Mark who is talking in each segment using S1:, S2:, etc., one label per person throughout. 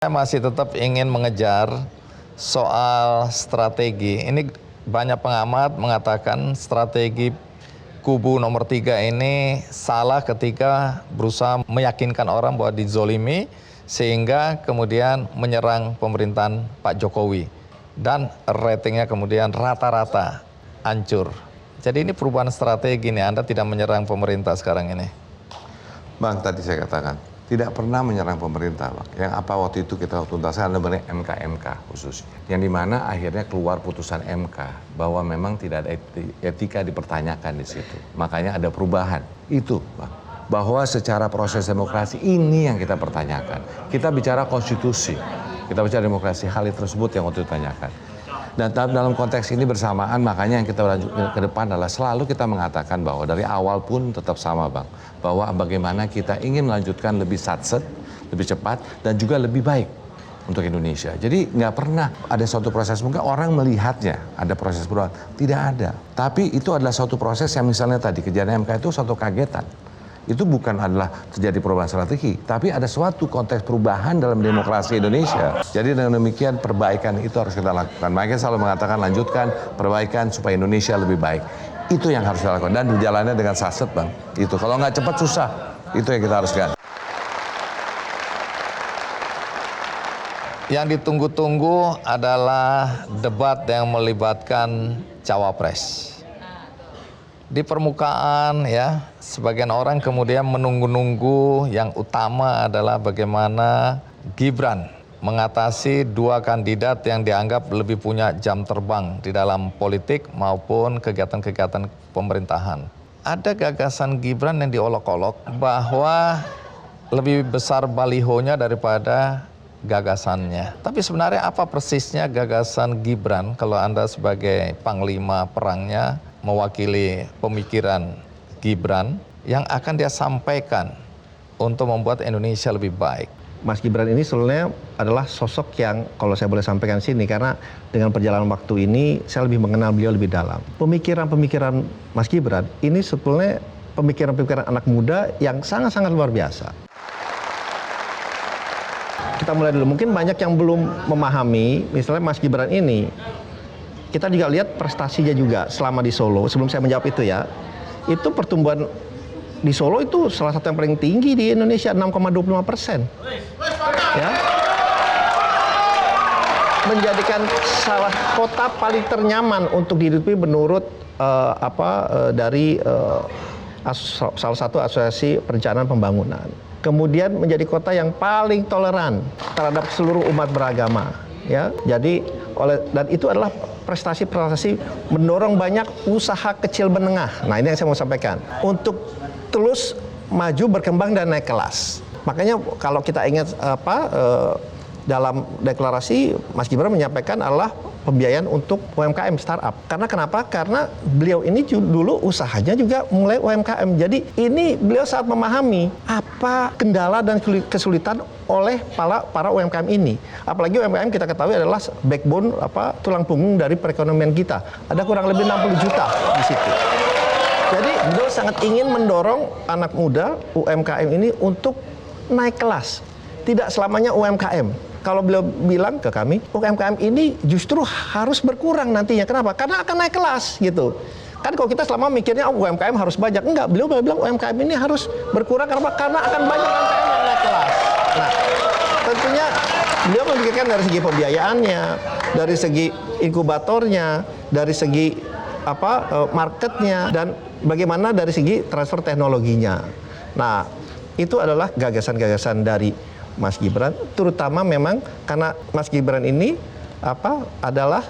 S1: Saya masih tetap ingin mengejar soal strategi. Ini banyak pengamat mengatakan strategi kubu nomor 3 ini salah ketika berusaha meyakinkan orang bahwa dizolimi sehingga kemudian menyerang pemerintahan Pak Jokowi. Dan ratingnya kemudian rata-rata hancur. Jadi ini perubahan strategi nih, Anda tidak menyerang pemerintah sekarang ini.
S2: Bang, tadi saya katakan, tidak pernah menyerang pemerintah, Bang. Yang apa waktu itu kita tuntaskan adalah MK khususnya. Yang dimana akhirnya keluar putusan MK bahwa memang tidak ada etika dipertanyakan di situ. Makanya ada perubahan. Itu, Bang. Bahwa secara proses demokrasi ini yang kita pertanyakan. Kita bicara konstitusi, kita bicara demokrasi, hal tersebut yang waktu itu ditanyakan. Dan dalam konteks ini bersamaan, makanya yang kita lanjutkan ke depan adalah selalu kita mengatakan bahwa dari awal pun tetap sama, Bang. Bahwa bagaimana kita ingin melanjutkan lebih satset, lebih cepat, dan juga lebih baik untuk Indonesia. Jadi nggak pernah ada suatu proses, mungkin orang melihatnya ada proses perubahan. Tidak ada. Tapi itu adalah suatu proses yang misalnya tadi kejadian MK itu suatu kagetan. Itu bukan adalah terjadi perubahan strategi, tapi ada suatu konteks perubahan dalam demokrasi Indonesia. Jadi dengan demikian perbaikan itu harus kita lakukan. Makanya selalu mengatakan lanjutkan perbaikan supaya Indonesia lebih baik. Itu yang harus kita lakukan dan berjalannya dengan saset, Bang. Itu kalau nggak cepat susah. Itu yang kita harus ganti.
S1: Yang ditunggu-tunggu adalah debat yang melibatkan cawapres. Di permukaan ya, sebagian orang kemudian menunggu-nunggu yang utama adalah bagaimana Gibran mengatasi dua kandidat yang dianggap lebih punya jam terbang di dalam politik maupun kegiatan-kegiatan pemerintahan. Ada gagasan Gibran yang diolok-olok bahwa lebih besar balihonya daripada gagasannya. Tapi sebenarnya apa persisnya gagasan Gibran kalau Anda sebagai panglima perangnya mewakili pemikiran Gibran yang akan dia sampaikan untuk membuat Indonesia lebih baik?
S3: Mas Gibran ini sebenarnya adalah sosok yang kalau saya boleh sampaikan sini karena dengan perjalanan waktu ini saya lebih mengenal beliau lebih dalam. Pemikiran-pemikiran Mas Gibran ini sebetulnya pemikiran-pemikiran anak muda yang sangat-sangat luar biasa. Kita mulai dulu, mungkin banyak yang belum memahami misalnya Mas Gibran ini. Kita juga lihat prestasinya juga selama di Solo. Sebelum saya menjawab itu ya, itu pertumbuhan di Solo itu salah satu yang paling tinggi di Indonesia, 6,25%. Ya, menjadikan salah kota paling ternyaman untuk dihidupi menurut dari salah satu asosiasi perencanaan pembangunan. Kemudian menjadi kota yang paling toleran terhadap seluruh umat beragama. Ya, jadi dan itu adalah prestasi-prestasi mendorong banyak usaha kecil menengah. Nah, ini yang saya mau sampaikan untuk terus maju, berkembang dan naik kelas. Makanya kalau kita ingat dalam deklarasi Mas Gibran menyampaikan adalah pembiayaan untuk UMKM startup. Karena kenapa? Karena beliau ini dulu usahanya juga mulai UMKM. Jadi ini beliau saat memahami apa kendala dan kesulitan oleh para UMKM ini. Apalagi UMKM kita ketahui adalah backbone tulang punggung dari perekonomian kita. Ada kurang lebih 60 juta di situ. Jadi beliau sangat ingin mendorong anak muda UMKM ini untuk naik kelas. Tidak selamanya UMKM. Kalau beliau bilang ke kami, UMKM ini justru harus berkurang nantinya. Kenapa? Karena akan naik kelas gitu. Kan kalau kita selama mikirnya UMKM harus banyak. Enggak, beliau bilang UMKM ini harus berkurang karena akan banyak UMKM yang naik kelas. Nah, tentunya beliau memikirkan dari segi pembiayaannya, dari segi inkubatornya, dari segi marketnya, dan bagaimana dari segi transfer teknologinya. Nah, itu adalah gagasan-gagasan dari Mas Gibran, terutama memang karena Mas Gibran ini adalah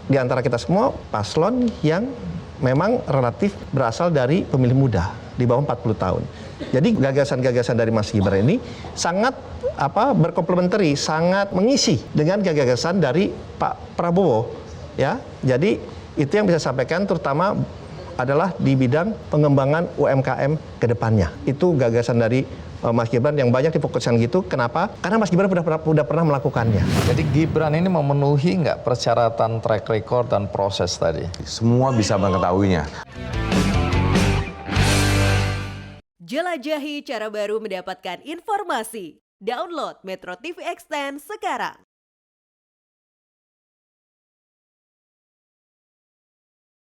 S3: di antara kita semua paslon yang memang relatif berasal dari pemilih muda di bawah 40 tahun. Jadi gagasan-gagasan dari Mas Gibran ini sangat berkomplementari, sangat mengisi dengan gagasan dari Pak Prabowo, ya. Jadi itu yang bisa saya sampaikan terutama adalah di bidang pengembangan UMKM ke depannya. Itu gagasan dari Mas Gibran yang banyak difokuskan gitu. Kenapa? Karena Mas Gibran sudah pernah melakukannya.
S1: Jadi Gibran ini memenuhi nggak persyaratan track record dan proses tadi?
S2: Semua bisa mengetahuinya.
S4: Jelajahi cara baru mendapatkan informasi. Download Metro TV Extend sekarang.